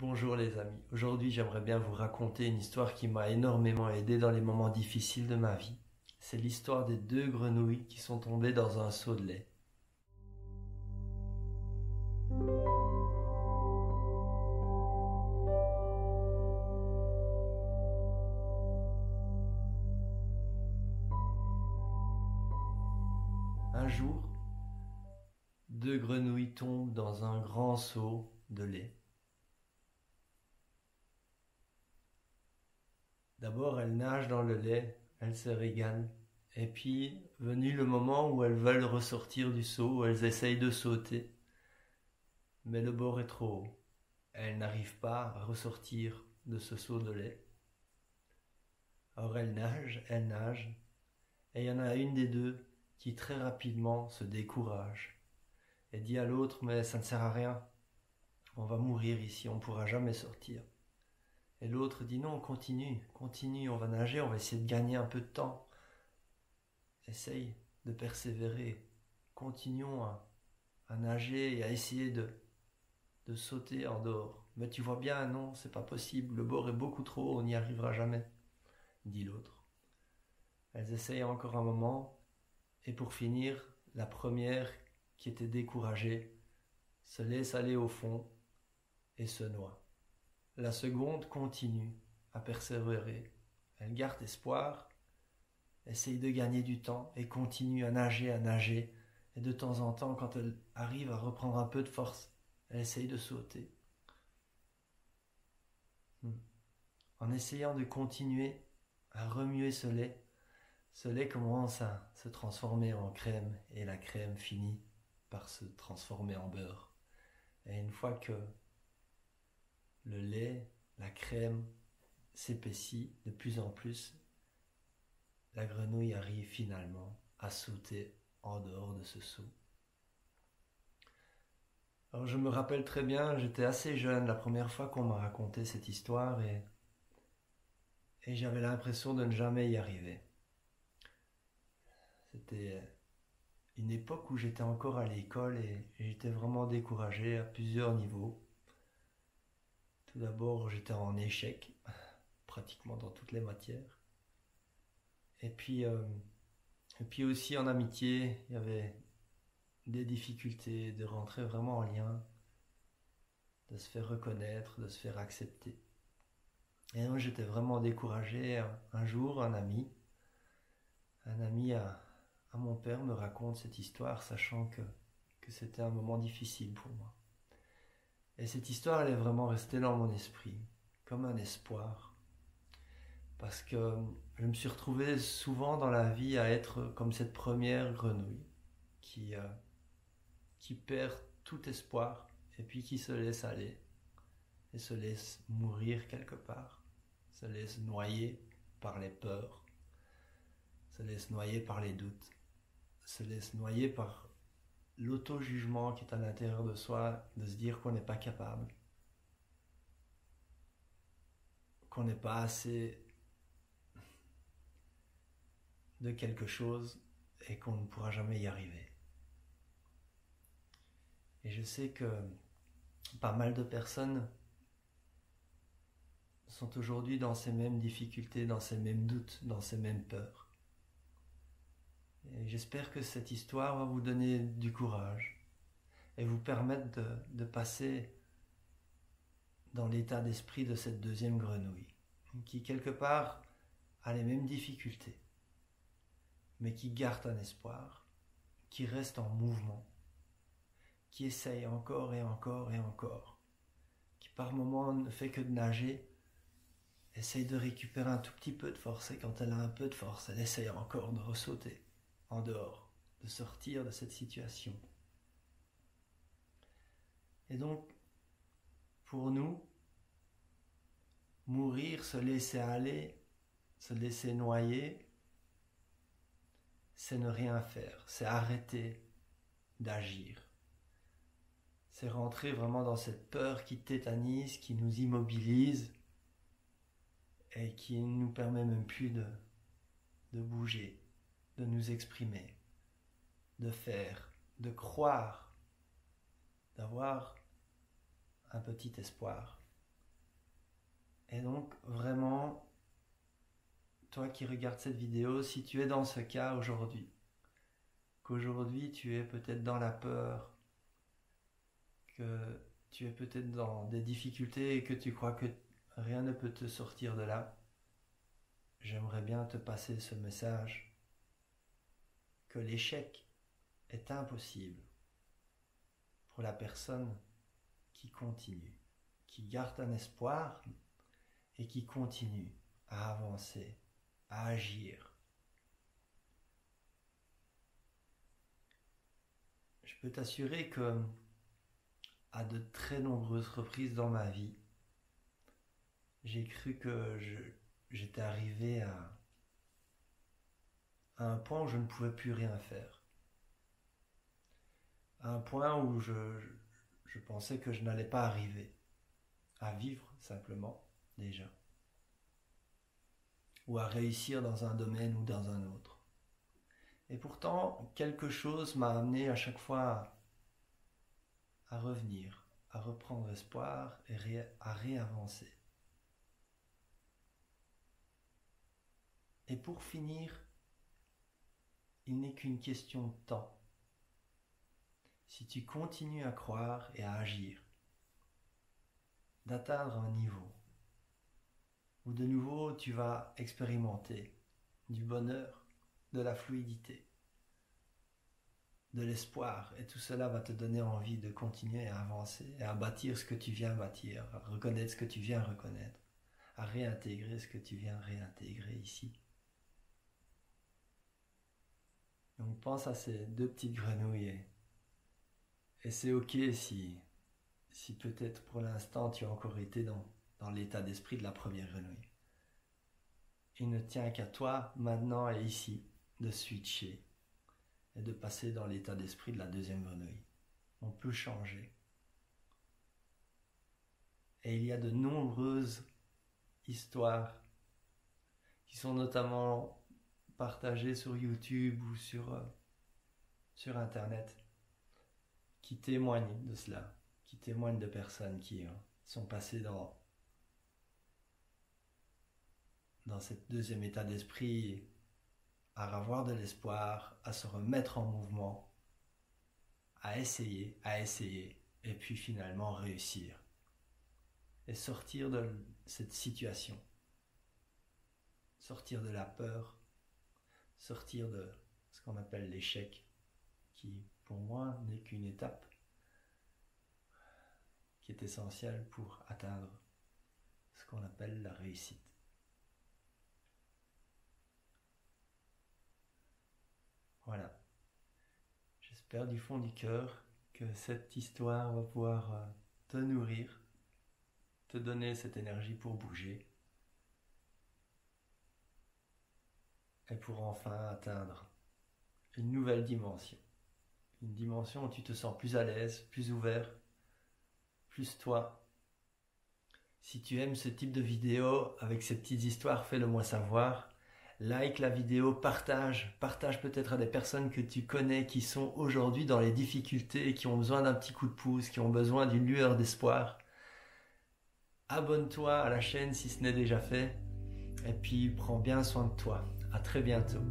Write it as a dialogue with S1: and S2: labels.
S1: Bonjour les amis, aujourd'hui j'aimerais bien vous raconter une histoire qui m'a énormément aidé dans les moments difficiles de ma vie. C'est l'histoire des deux grenouilles qui sont tombées dans un seau de lait. Un jour, deux grenouilles tombent dans un grand seau de lait. D'abord elles nagent dans le lait, elles se régalent. Et puis, venu le moment où elles veulent ressortir du seau, elles essayent de sauter. Mais le bord est trop haut. Elles n'arrivent pas à ressortir de ce seau de lait. Alors elles nagent, et il y en a une des deux qui très rapidement se décourage et dit à l'autre: mais ça ne sert à rien, on va mourir ici, on ne pourra jamais sortir. Et l'autre dit: non, continue, on va nager, on va essayer de gagner un peu de temps. Essaye de persévérer, continuons à nager et à essayer de sauter en dehors. Mais tu vois bien, non, c'est pas possible, le bord est beaucoup trop haut, on n'y arrivera jamais, dit l'autre. Elles essayent encore un moment, et pour finir, la première, qui était découragée, se laisse aller au fond et se noie. La seconde continue à persévérer. Elle garde espoir, essaye de gagner du temps et continue à nager. Et de temps en temps, quand elle arrive à reprendre un peu de force, elle essaye de sauter. En essayant de continuer à remuer ce lait commence à se transformer en crème et la crème finit par se transformer en beurre. Et une fois que le lait, la crème s'épaissit de plus en plus, la grenouille arrive finalement à sauter en dehors de ce seau. Alors je me rappelle très bien, j'étais assez jeune la première fois qu'on m'a raconté cette histoire et j'avais l'impression de ne jamais y arriver. C'était une époque où j'étais encore à l'école et j'étais vraiment découragé à plusieurs niveaux. Tout d'abord, j'étais en échec, pratiquement dans toutes les matières. Et puis aussi en amitié, il y avait des difficultés de rentrer vraiment en lien, de se faire reconnaître, de se faire accepter. Et donc j'étais vraiment découragé. Un jour, un ami à mon père me raconte cette histoire, sachant que c'était un moment difficile pour moi. Et cette histoire, elle est vraiment restée dans mon esprit, comme un espoir. Parce que je me suis retrouvé souvent dans la vie à être comme cette première grenouille qui perd tout espoir et puis qui se laisse aller et se laisse mourir quelque part, se laisse noyer par les peurs, se laisse noyer par les doutes, se laisse noyer par l'auto-jugement qui est à l'intérieur de soi, de se dire qu'on n'est pas capable, qu'on n'est pas assez de quelque chose et qu'on ne pourra jamais y arriver. Et je sais que pas mal de personnes sont aujourd'hui dans ces mêmes difficultés, dans ces mêmes doutes, dans ces mêmes peurs. Et j'espère que cette histoire va vous donner du courage et vous permettre de passer dans l'état d'esprit de cette deuxième grenouille, qui quelque part a les mêmes difficultés, mais qui garde un espoir, qui reste en mouvement, qui essaye encore et encore et encore, qui par moments ne fait que de nager, essaye de récupérer un tout petit peu de force, et quand elle a un peu de force, elle essaye encore de ressauter en dehors, de sortir de cette situation. Et donc, pour nous, mourir, se laisser aller, se laisser noyer, c'est ne rien faire, c'est arrêter d'agir. C'est rentrer vraiment dans cette peur qui tétanise, qui nous immobilise et qui ne nous permet même plus de bouger, de nous exprimer, de faire, de croire, d'avoir un petit espoir. Et donc vraiment, toi qui regardes cette vidéo, si tu es dans ce cas aujourd'hui, qu'aujourd'hui tu es peut-être dans la peur, que tu es peut-être dans des difficultés et que tu crois que rien ne peut te sortir de là, j'aimerais bien te passer ce message que l'échec est impossible pour la personne qui continue, qui garde un espoir et qui continue à avancer, à agir. Je peux t'assurer que à de très nombreuses reprises dans ma vie, j'ai cru que j'étais arrivé à un point où je ne pouvais plus rien faire. À un point où je pensais que je n'allais pas arriver à vivre simplement, déjà. Ou à réussir dans un domaine ou dans un autre. Et pourtant, quelque chose m'a amené à chaque fois à revenir, à reprendre espoir et à réavancer. Et pour finir, il n'est qu'une question de temps. Si tu continues à croire et à agir, d'atteindre un niveau où de nouveau tu vas expérimenter du bonheur, de la fluidité, de l'espoir, et tout cela va te donner envie de continuer à avancer, et à bâtir ce que tu viens bâtir, à reconnaître ce que tu viens reconnaître, à réintégrer ce que tu viens réintégrer ici. Donc pense à ces deux petites grenouilles et c'est ok si peut-être pour l'instant tu as encore été dans l'état d'esprit de la première grenouille. Il ne tient qu'à toi maintenant et ici de switcher et de passer dans l'état d'esprit de la deuxième grenouille. On peut changer. Et il y a de nombreuses histoires qui sont notamment partagées sur YouTube ou sur Internet qui témoignent de cela, qui témoignent de personnes qui sont passées dans cet deuxième état d'esprit, à avoir de l'espoir, à se remettre en mouvement, à essayer, et puis finalement réussir. Et sortir de cette situation. Sortir de la peur, sortir de ce qu'on appelle l'échec, qui pour moi n'est qu'une étape qui est essentielle pour atteindre ce qu'on appelle la réussite. Voilà. J'espère du fond du cœur que cette histoire va pouvoir te nourrir, te donner cette énergie pour bouger et pour enfin atteindre une nouvelle dimension. Une dimension où tu te sens plus à l'aise, plus ouvert, plus toi. Si tu aimes ce type de vidéo avec ces petites histoires, fais-le moi savoir. Like la vidéo, partage peut-être à des personnes que tu connais qui sont aujourd'hui dans les difficultés, qui ont besoin d'un petit coup de pouce, qui ont besoin d'une lueur d'espoir. Abonne-toi à la chaîne si ce n'est déjà fait. Et puis prends bien soin de toi. À très bientôt.